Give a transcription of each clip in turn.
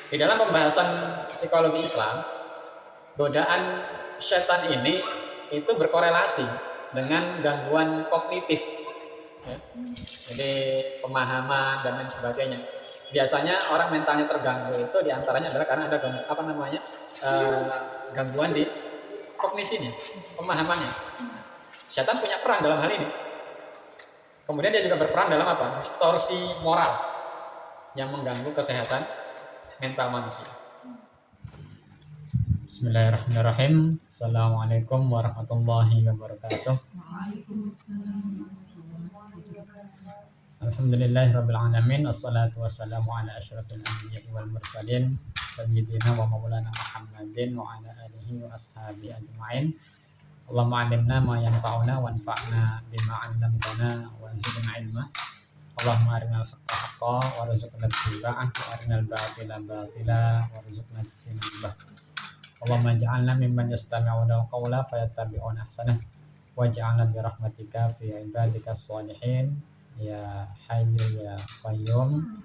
Di dalam pembahasan psikologi Islam, godaan setan ini itu berkorelasi dengan gangguan kognitif, ya. Jadi pemahaman dan lain sebagainya. Biasanya orang mentalnya terganggu itu diantaranya adalah karena ada gangguan di kognisinya, pemahamannya. Setan punya peran dalam hal ini. Kemudian dia juga berperan dalam apa? Distorsi moral yang mengganggu kesehatan mental manusia. Bismillahirrahmanirrahim. Assalamualaikum warahmatullahi wabarakatuh. Alhamdulillahirrabbilalamin. Assalatu wassalamu ala asyrafil anbiya'i wal mursalin sayyidina wa maulana Muhammadin wa ala alihi wa ashabihi ajma'in. Allahumma 'allimna ma yanfa'una wanfa'na bima 'allamtana wa zidna ilma. Allahumma arinal haqqa haqqan warzuqna ittiba'ah wa arinal batila batila warzuqna ijtinabah. Allahumma ja'alna mimman yastami'una al-qawla fayattabi'una ahsanah waj'alna bi rahmatika fi ibadikas sholihin ya hayyu ya qayyum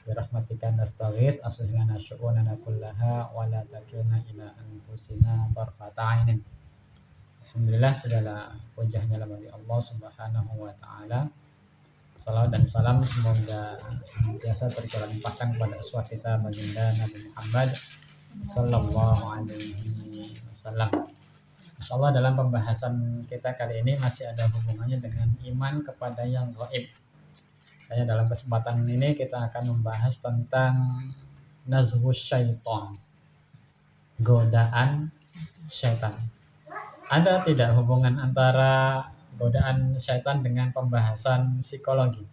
bi rahmatika nastaghits aslih lana syu'unana kullaha wa la takilna ila anfusina tarfata 'ainin. Alhamdulillah, segala puji hanya bagi Allah Subhanahu wa taala. Salawat dan salam semoga senantiasa tercurah limpahkan kepada uswah kita baginda Nabi Muhammad sallallahu alaihi wasallam. Insyaallah dalam pembahasan kita kali ini masih ada hubungannya dengan iman kepada yang gaib. Dalam kesempatan ini kita akan membahas tentang nazhus syaitan, godaan syaitan. Ada tidak hubungan antara godaan syaitan dengan pembahasan psikologi?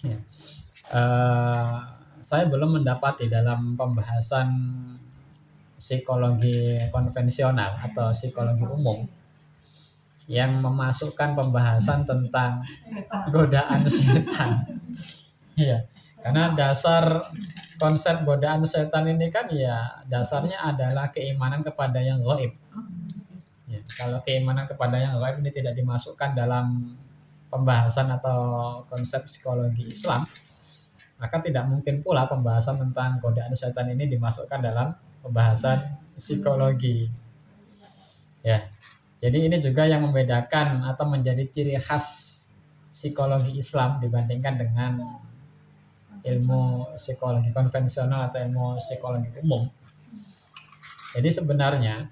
Ya. Saya belum mendapati dalam pembahasan psikologi konvensional atau psikologi umum yang memasukkan pembahasan tentang godaan setan. Iya, karena dasar konsep godaan setan ini kan ya dasarnya adalah keimanan kepada yang gaib. Ya, kalau keimanan kepada yang gaib ini tidak dimasukkan dalam pembahasan atau konsep psikologi Islam, maka tidak mungkin pula pembahasan tentang godaan setan ini dimasukkan dalam pembahasan psikologi. Ya. Jadi ini juga yang membedakan atau menjadi ciri khas psikologi Islam dibandingkan dengan ilmu psikologi konvensional atau ilmu psikologi umum. Jadi sebenarnya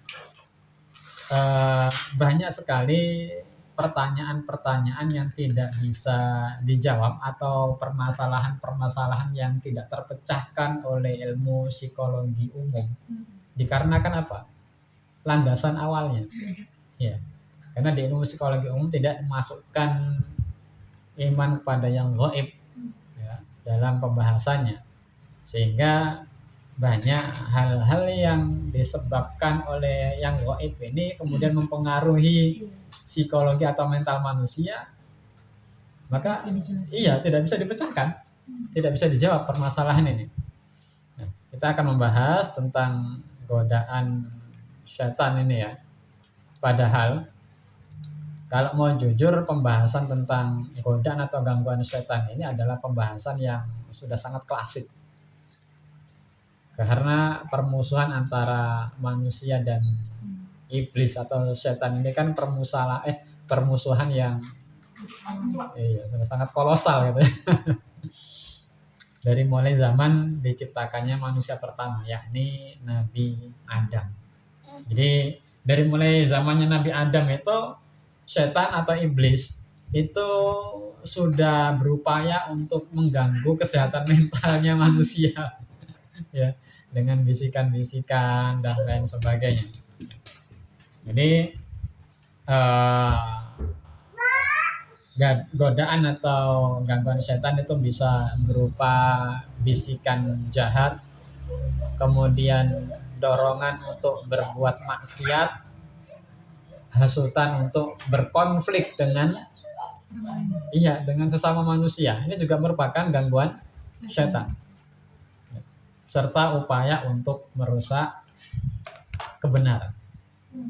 banyak sekali pertanyaan-pertanyaan yang tidak bisa dijawab atau permasalahan-permasalahan yang tidak terpecahkan oleh ilmu psikologi umum. Dikarenakan apa? Landasan awalnya. Ya. Karena di ilmu psikologi umum tidak memasukkan iman kepada yang gaib ya, dalam pembahasannya. Sehingga banyak hal-hal yang disebabkan oleh yang gaib ini kemudian mempengaruhi psikologi atau mental manusia, maka iya tidak bisa dipecahkan, tidak bisa dijawab permasalahan ini. Nah, kita akan membahas tentang godaan syaitan ini ya. Padahal kalau mau jujur, pembahasan tentang godaan atau gangguan syaitan ini adalah pembahasan yang sudah sangat klasik. Karena permusuhan antara manusia dan iblis atau syaitan ini kan permusuhan yang sudah sangat kolosal gitu ya. Dari mulai zaman diciptakannya manusia pertama, yakni Nabi Adam. Jadi dari mulai zamannya Nabi Adam itu setan atau iblis itu sudah berupaya untuk mengganggu kesehatan mentalnya manusia ya, dengan bisikan-bisikan dan lain sebagainya. Jadi godaan atau gangguan setan itu bisa berupa bisikan jahat, kemudian dorongan untuk berbuat maksiat, hasutan untuk berkonflik dengan sesama manusia. Ini juga merupakan gangguan setan. Serta upaya untuk merusak kebenaran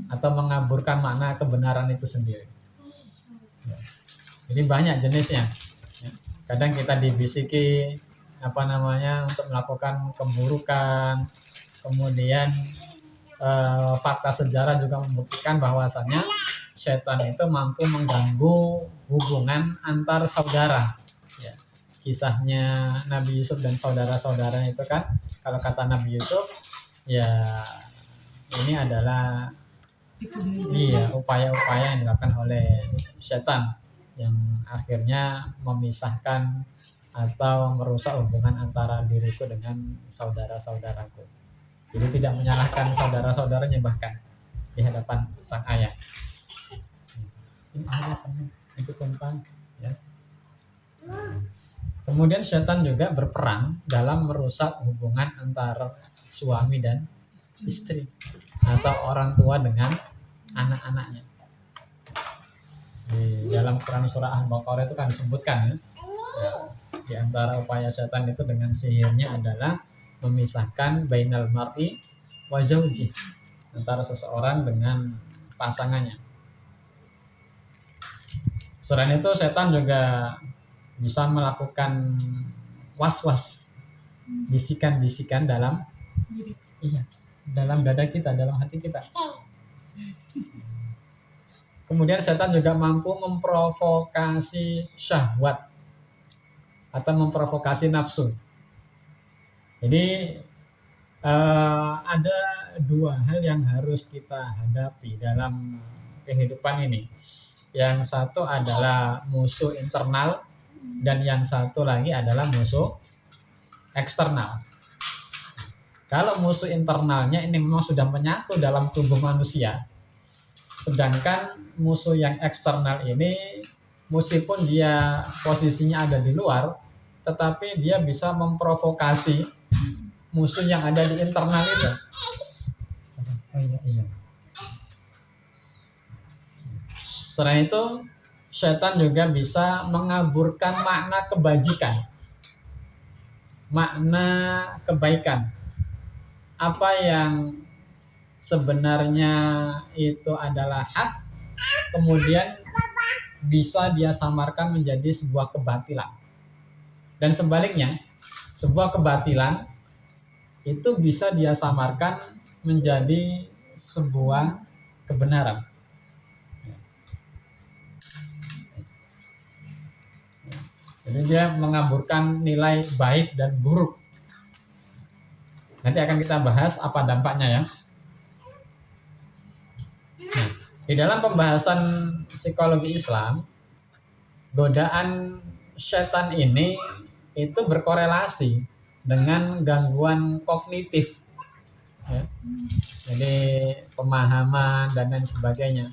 atau mengaburkan makna kebenaran itu sendiri. Jadi banyak jenisnya. Kadang kita dibisiki untuk melakukan keburukan. Kemudian fakta sejarah juga membuktikan bahwasannya setan itu mampu mengganggu hubungan antar saudara. Ya. Kisahnya Nabi Yusuf dan saudara-saudaranya itu kan, kalau kata Nabi Yusuf, ya ini adalah upaya-upaya yang dilakukan oleh setan yang akhirnya memisahkan atau merusak hubungan antara diriku dengan saudara-saudaraku. Jadi tidak menyalahkan saudara-saudaranya bahkan di hadapan sang ayah. Ini itu tumpang, ya. Kemudian setan juga berperan dalam merusak hubungan antara suami dan istri atau orang tua dengan anak-anaknya. Di dalam Quran surah Al-Baqarah itu kan disebutkan ya, di antara upaya setan itu dengan sihirnya adalah memisahkan bainal mar'i wa zauji, antara seseorang dengan pasangannya. Selain itu setan juga bisa melakukan was-was, bisikan-bisikan dalam dada kita, dalam hati kita. Kemudian setan juga mampu memprovokasi syahwat atau memprovokasi nafsu. Jadi ada dua hal yang harus kita hadapi dalam kehidupan ini. Yang satu adalah musuh internal dan yang satu lagi adalah musuh eksternal. Kalau musuh internalnya ini memang sudah menyatu dalam tubuh manusia, sedangkan musuh yang eksternal ini meskipun dia posisinya ada di luar, tetapi dia bisa memprovokasi musuh yang ada di internal itu. Selain itu, setan juga bisa mengaburkan makna kebajikan, makna kebaikan. Apa yang sebenarnya itu adalah hak, kemudian bisa dia samarkan menjadi sebuah kebatilan. Dan sebaliknya, sebuah kebatilan itu bisa dia samarkan menjadi sebuah kebenaran. Jadi dia mengaburkan nilai baik dan buruk. Nanti akan kita bahas apa dampaknya ya. Nah, di dalam pembahasan psikologi Islam, godaan setan ini itu berkorelasi dengan gangguan kognitif, ya. Jadi pemahaman dan lain sebagainya.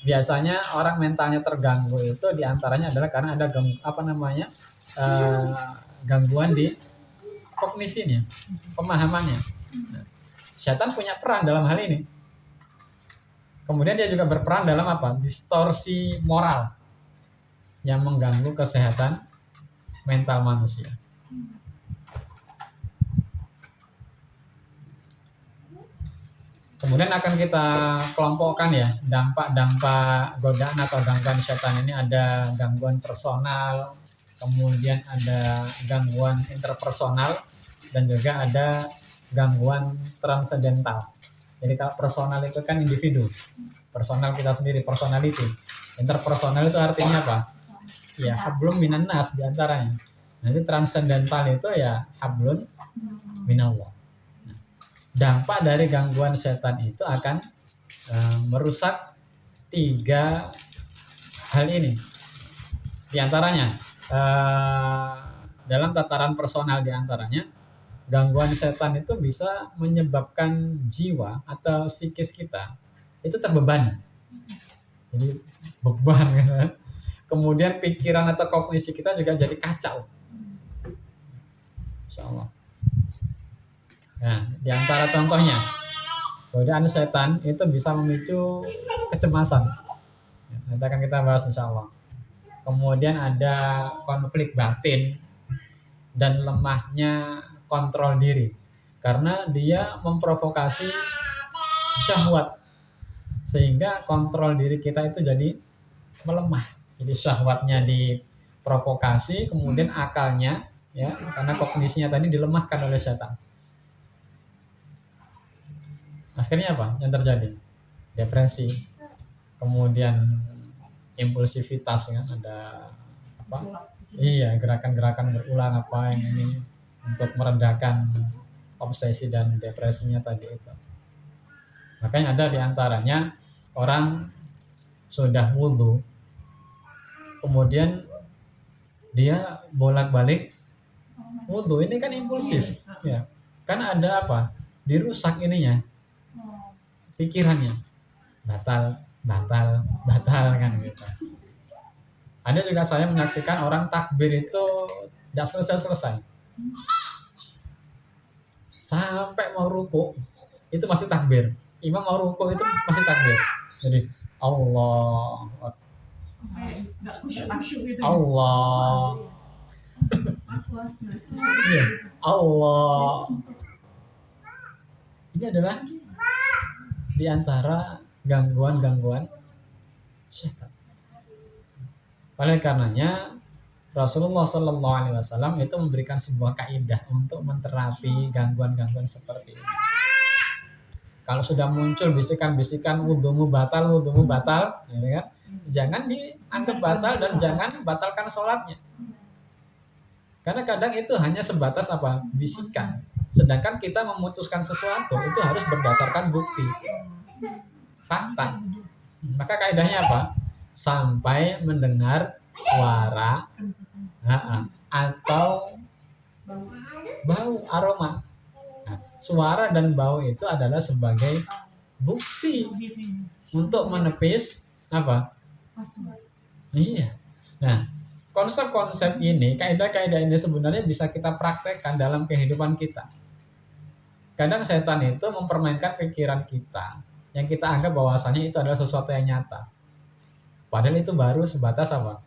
Biasanya orang mentalnya terganggu itu diantaranya adalah karena ada gangguan di kognisinya, pemahamannya. Nah, setan punya peran dalam hal ini. Kemudian dia juga berperan dalam distorsi moral yang mengganggu kesehatan mental manusia. Kemudian akan kita kelompokkan ya, dampak-dampak godaan atau gangguan setan ini. Ada gangguan personal, kemudian ada gangguan interpersonal, dan juga ada gangguan transendental. Jadi kalau personal itu kan individu, personal kita sendiri, personality. Interpersonal itu artinya apa? Ya, hablum minan nas diantaranya. Nanti transendental itu ya hablun minallah. Dampak dari gangguan setan itu akan merusak 3 hal ini. Di antaranya dalam tataran personal, di antaranya gangguan setan itu bisa menyebabkan jiwa atau psikis kita itu terbebani. Jadi beban gitu. Kemudian pikiran atau kognisi kita juga jadi kacau. Insyaallah. Nah, di antara contohnya, godaan setan itu bisa memicu kecemasan. Nanti akan kita bahas insyaallah. Kemudian ada konflik batin dan lemahnya kontrol diri, karena dia memprovokasi syahwat, sehingga kontrol diri kita itu jadi melemah. Jadi syahwatnya diprovokasi, kemudian akalnya ya, karena kognisinya tadi dilemahkan oleh setan. Akhirnya apa yang terjadi? Depresi, kemudian impulsivitas, kan ada apa? Iya, gerakan-gerakan berulang apa yang ini untuk meredakan obsesi dan depresinya tadi itu. Makanya ada di antaranya orang sudah wudhu, kemudian dia bolak-balik wudhu, ini kan impulsif, ya. Kan ada apa? Dirusak ininya, pikirannya, batal, batal, batal kan gitu. Ada juga saya menyaksikan orang takbir itu tidak selesai-selesai, sampai mau ruku itu masih takbir. Imam mau ruku itu masih takbir. Jadi Allah, Allah, iya, Allah. Ini adalah di antara gangguan-gangguan setan. Oleh karenanya Rasulullah Shallallahu Alaihi Wasallam itu memberikan sebuah kaidah untuk menterapi gangguan-gangguan seperti ini. Kalau sudah muncul bisikan-bisikan wudhumu batal, ya kan? Jangan dianggap batal dan jangan batalkan sholatnya. Karena kadang itu hanya sebatas apa? Bisikan. Sedangkan kita memutuskan sesuatu itu harus berdasarkan bukti, fakta. Maka kaidahnya apa? Sampai mendengar suara atau bau, aroma. Nah, suara dan bau itu adalah sebagai bukti untuk menepis apa? Iya. Nah, konsep-konsep ini, kaidah-kaidah ini sebenarnya bisa kita praktekkan dalam kehidupan kita. Kadang setan itu mempermainkan pikiran kita, yang kita anggap bahwasanya itu adalah sesuatu yang nyata. Padahal itu baru sebatas apa?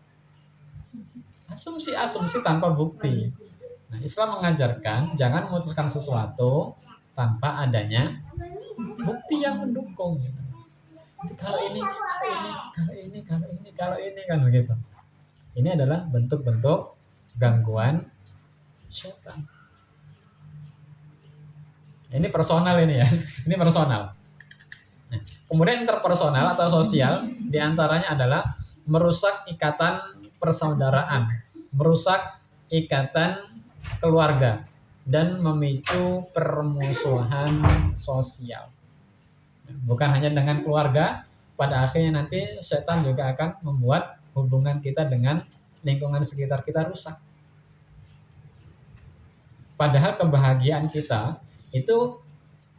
Asumsi-asumsi tanpa bukti. Nah, Islam mengajarkan jangan memutuskan sesuatu tanpa adanya bukti yang mendukung. Kalau ini kan begitu. Ini adalah bentuk-bentuk gangguan setan. Ini personal ini ya. Ini personal. Nah, kemudian interpersonal atau sosial diantaranya adalah merusak ikatan persaudaraan, merusak ikatan keluarga, dan memicu permusuhan sosial. Bukan hanya dengan keluarga, pada akhirnya nanti setan juga akan membuat hubungan kita dengan lingkungan sekitar kita rusak. Padahal kebahagiaan kita itu,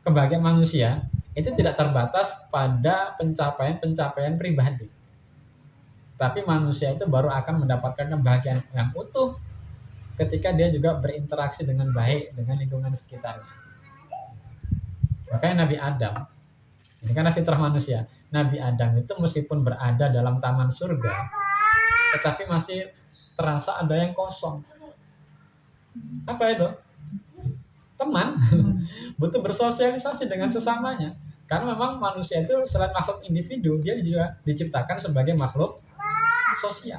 kebahagiaan manusia itu tidak terbatas pada pencapaian pribadi. Tapi manusia itu baru akan mendapatkan kebahagiaan yang utuh ketika dia juga berinteraksi dengan baik dengan lingkungan sekitarnya. Makanya Nabi Adam, ini kan fitrah manusia. Nabi Adam itu meskipun berada dalam taman surga, tetapi masih terasa ada yang kosong. Apa itu? Teman. Butuh bersosialisasi dengan sesamanya. Karena memang manusia itu selain makhluk individu, dia juga diciptakan sebagai makhluk sosial.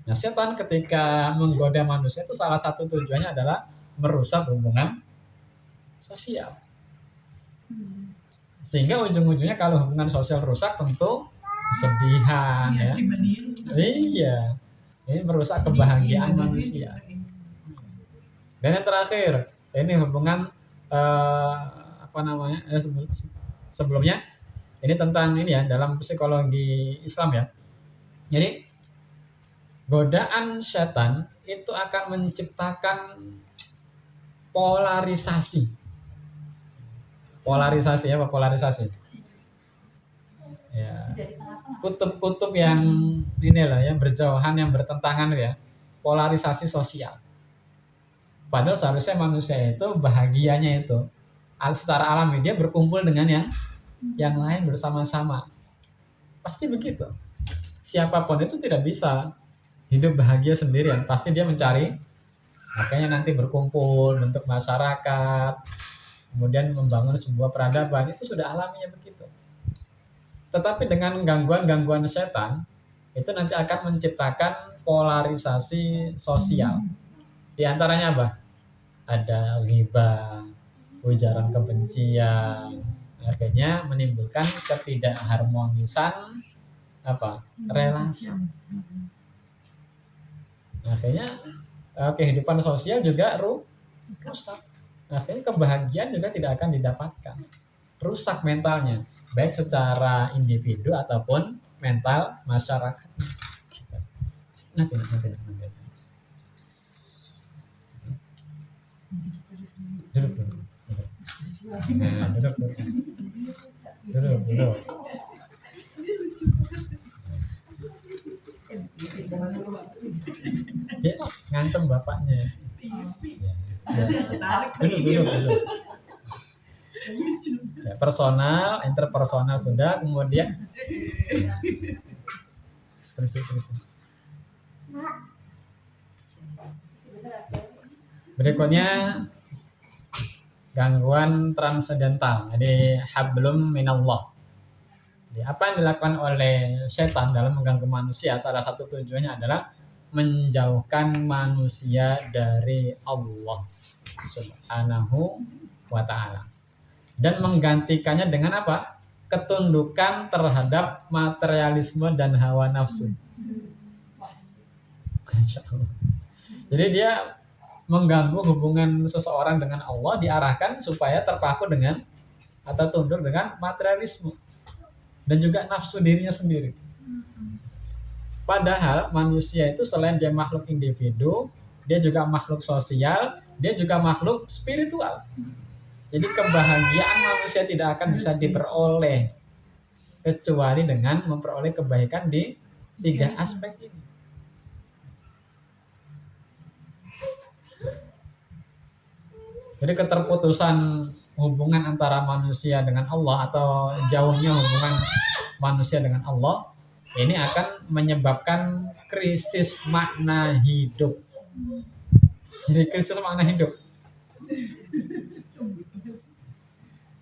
Nah, setan ketika menggoda manusia itu salah satu tujuannya adalah merusak hubungan sosial. Sehingga ujung-ujungnya kalau hubungan sosial rusak tentu kesedihan ya. Iya. Ini merusak kebahagiaan manusia. Dan yang terakhir, ini hubungan sebelumnya ini tentang ini ya, dalam psikologi Islam ya. Jadi godaan setan itu akan menciptakan polarisasi. Polarisasi apa polarisasi? Ya. Kutub-kutub yang inilah ya, berjauhan, yang bertentangan ya. Polarisasi sosial. Padahal seharusnya manusia itu bahagianya itu secara alami dia berkumpul dengan yang lain bersama-sama. Pasti begitu. Siapapun itu tidak bisa hidup bahagia sendirian. Pasti dia mencari, makanya nanti berkumpul, bentuk masyarakat, kemudian membangun sebuah peradaban. Itu sudah alaminya begitu. Tetapi dengan gangguan-gangguan setan, itu nanti akan menciptakan polarisasi sosial. Di antaranya apa? Ada ghibah, ujaran kebencian, akhirnya menimbulkan ketidakharmonisan apa? Relasi. Akhirnya kehidupan sosial juga rusak. Akhirnya kebahagiaan juga tidak akan didapatkan. Rusak mentalnya, baik secara individu ataupun mental masyarakat. Nanti. Duduk. Nah, duduk. Dia ngancem bapaknya. Duduk. Ya, personal, interpersonal sudah, kemudian terus. Berikutnya gangguan transendental. Jadi hablum minallah. Jadi, apa yang dilakukan oleh setan dalam mengganggu manusia, salah satu tujuannya adalah menjauhkan manusia dari Allah Subhanahu wa ta'ala. Dan menggantikannya dengan apa? Ketundukan terhadap materialisme dan hawa nafsu. Jadi dia mengganggu hubungan seseorang dengan Allah, diarahkan supaya terpaku dengan atau tunduk dengan materialisme dan juga nafsu dirinya sendiri. Padahal manusia itu selain dia makhluk individu, dia juga makhluk sosial, dia juga makhluk spiritual. Jadi kebahagiaan manusia tidak akan bisa diperoleh kecuali dengan memperoleh kebaikan di 3 aspek ini. Jadi keterputusan hubungan antara manusia dengan Allah atau jauhnya hubungan manusia dengan Allah ini akan menyebabkan krisis makna hidup. Jadi krisis makna hidup.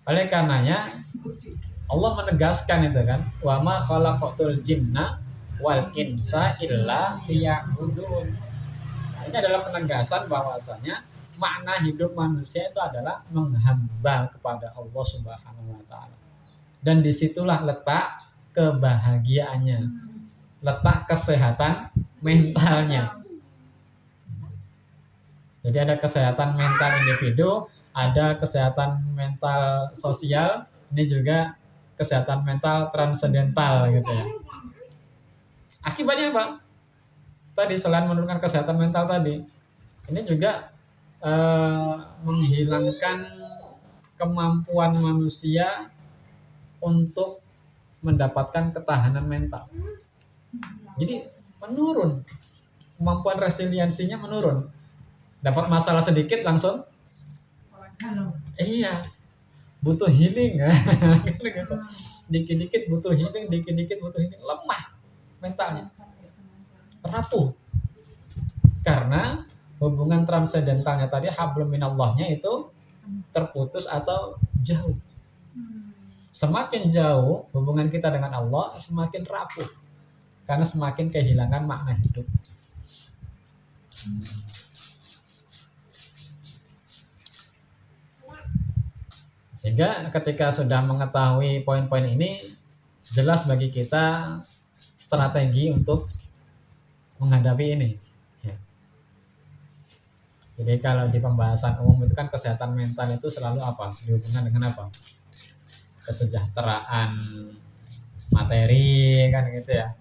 Oleh karenanya Allah menegaskan itu kan, wa ma khalaqatul jinna wal insa illa liya'budun. Nah, ini adalah penegasan bahwasanya makna hidup manusia itu adalah menghamba kepada Allah Subhanahu wa taala. Dan disitulah letak kebahagiaannya, letak kesehatan mentalnya. Jadi ada kesehatan mental individu, ada kesehatan mental sosial, ini juga kesehatan mental transendental gitu ya. Akibatnya apa? Tadi selain menurunkan kesehatan mental tadi, ini juga menghilangkan kemampuan manusia untuk mendapatkan ketahanan mental. Jadi menurun, kemampuan resiliensinya menurun. Dapat masalah sedikit langsung, iya, butuh healing, gitu. Dikit-dikit butuh healing, lemah mentalnya, rapuh, karena hubungan transendentalnya tadi hablum minallahnya itu terputus atau jauh. Semakin jauh hubungan kita dengan Allah, semakin rapuh, karena semakin kehilangan makna hidup. Sehingga ketika sudah mengetahui poin-poin ini, jelas bagi kita strategi untuk menghadapi ini. Jadi kalau di pembahasan umum itu kan kesehatan mental itu selalu apa? Dihubungkan dengan apa? Kesejahteraan materi kan gitu ya.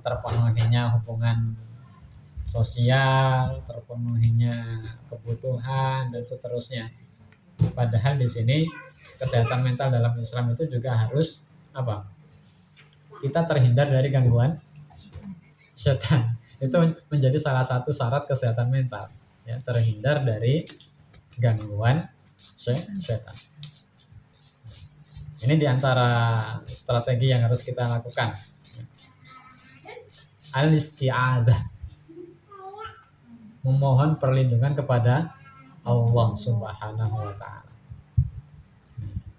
Terpenuhinya hubungan sosial, terpenuhinya kebutuhan dan seterusnya. Padahal di sini kesehatan mental dalam Islam itu juga harus apa? Kita terhindar dari gangguan setan. Itu menjadi salah satu syarat kesehatan mental. Ya, terhindar dari gangguan setan. Ini diantara strategi yang harus kita lakukan. Al-isti'adzah, memohon perlindungan kepada Allah Subhanahu wa ta'ala.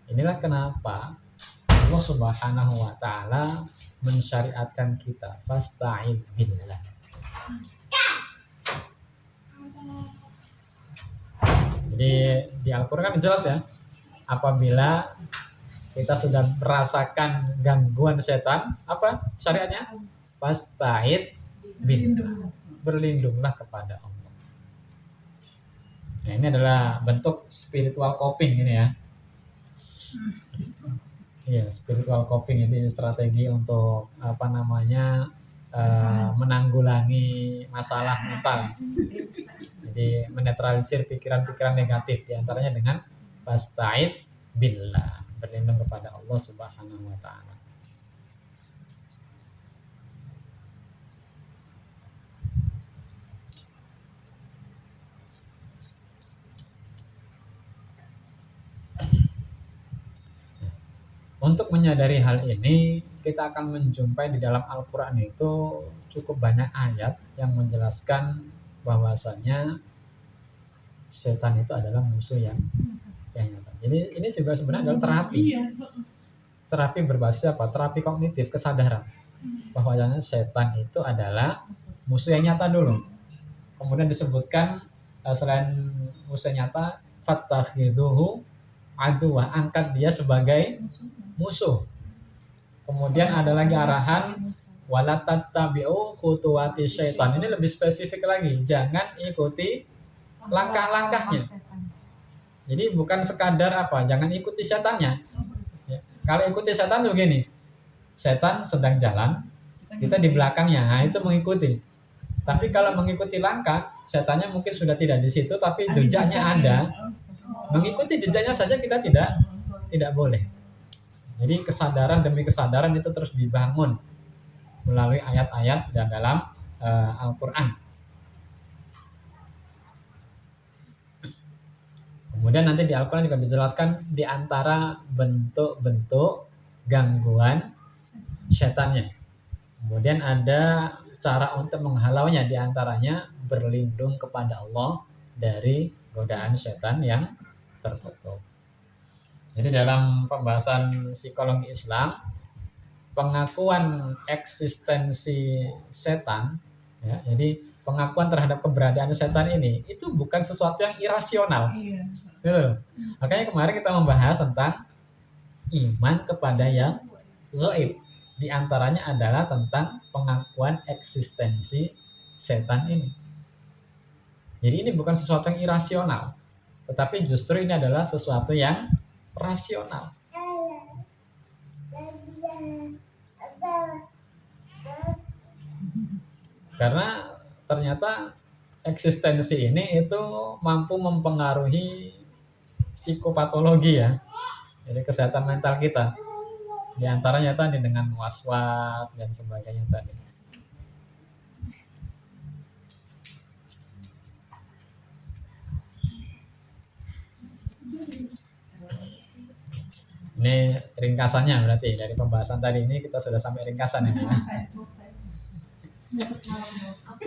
Inilah kenapa Allah Subhanahu wa ta'ala mensyariatkan kita fasta'in billah. Jadi di Al-Quran kan jelas ya, apabila kita sudah merasakan gangguan setan, apa syariatnya? Fasta'id billah. Berlindunglah kepada Allah. Nah, ini adalah bentuk spiritual coping ini ya. Iya, spiritual coping ini strategi untuk apa namanya menanggulangi masalah mental. Jadi menetralisir pikiran-pikiran negatif, diantaranya dengan fasta'id billah, berlindung kepada Allah Subhanahu wa taala. Untuk menyadari hal ini, kita akan menjumpai di dalam Al-Quran itu cukup banyak ayat yang menjelaskan bahwasanya setan itu adalah musuh yang nyata. Jadi ini juga sebenarnya adalah terapi. Terapi berbasis apa? Terapi kognitif, kesadaran. Bahwasanya setan itu adalah musuh yang nyata dulu. Kemudian disebutkan selain musuh nyata, fattakhiduhu aduwah, angkat dia sebagai musuh. Kemudian ada lagi arahan wala tattabi'u khutuwati syaitan. Ini lebih spesifik lagi, jangan ikuti langkah-langkahnya. Jadi bukan sekadar apa, jangan ikuti setannya. Ya. Kalau ikuti setan tuh begini, setan sedang jalan, kita di belakangnya, nah itu mengikuti. Tapi kalau mengikuti langkah, setannya mungkin sudah tidak di situ, tapi jejaknya ada. Mengikuti jejaknya saja kita tidak boleh. Jadi kesadaran demi kesadaran itu terus dibangun melalui ayat-ayat dan dalam Al-Quran. Kemudian nanti di Al-Quran juga dijelaskan di antara bentuk-bentuk gangguan setannya. Kemudian ada cara untuk menghalaunya, di antaranya berlindung kepada Allah dari godaan setan yang tertutup. Jadi dalam pembahasan psikologi Islam, pengakuan eksistensi setan, ya, jadi pengakuan terhadap keberadaan setan ini itu bukan sesuatu yang irasional. Gitu. Makanya kemarin kita membahas tentang iman kepada yang gaib. Di antaranya adalah tentang pengakuan eksistensi setan ini. Jadi ini bukan sesuatu yang irasional, tetapi justru ini adalah sesuatu yang rasional. Karena ternyata eksistensi ini itu mampu mempengaruhi psikopatologi ya. Jadi kesehatan mental kita. Di antaranya tadi dengan was-was dan sebagainya tadi. Ini ringkasannya berarti dari pembahasan tadi ini kita sudah sampai ringkasan ini ya.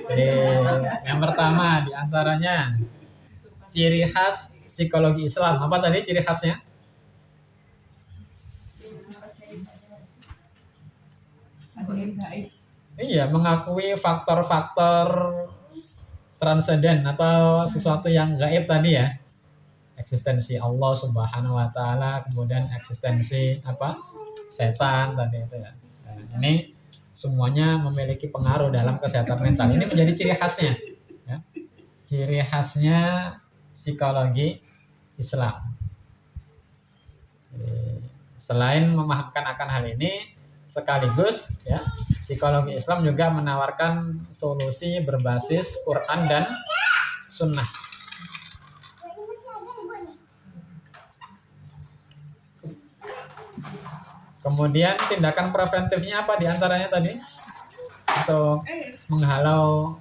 Jadi yang pertama di antaranya ciri khas psikologi Islam. Apa tadi ciri khasnya? Iya, mengakui faktor-faktor transenden atau sesuatu yang gaib tadi ya. Eksistensi Allah Subhanahu wa taala, kemudian eksistensi apa? Setan tadi itu ya. Nah, ini semuanya memiliki pengaruh dalam kesehatan mental. Ini menjadi ciri khasnya. Ya. Ciri khasnya psikologi Islam. Jadi, selain memahamkan akan hal ini, sekaligus ya psikologi Islam juga menawarkan solusi berbasis Quran dan Sunnah. Kemudian tindakan preventifnya apa diantaranya tadi? Untuk menghalau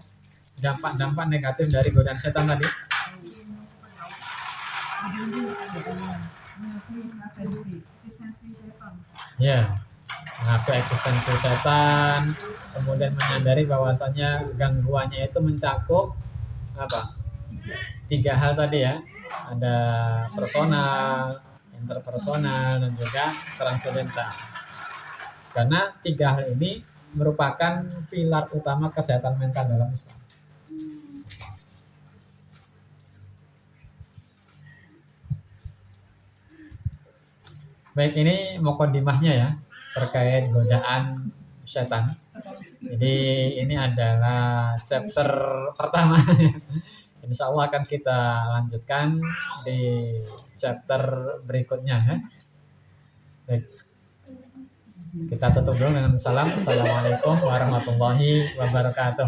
dampak-dampak negatif dari godaan setan tadi. Ya, mengakui eksistensi setan, kemudian menyadari bahwasannya gangguannya itu mencakup apa? 3 hal tadi ya. Ada personal, interpersonal, dan juga transendental. Karena 3 hal ini merupakan pilar utama kesehatan mental dalam Islam. Baik, ini mukadimahnya ya terkait godaan setan. Jadi ini adalah chapter pertama. Insya Allah akan kita lanjutkan di chapter berikutnya ya. Baik, kita tutup dulu dengan salam. Assalamualaikum warahmatullahi wabarakatuh.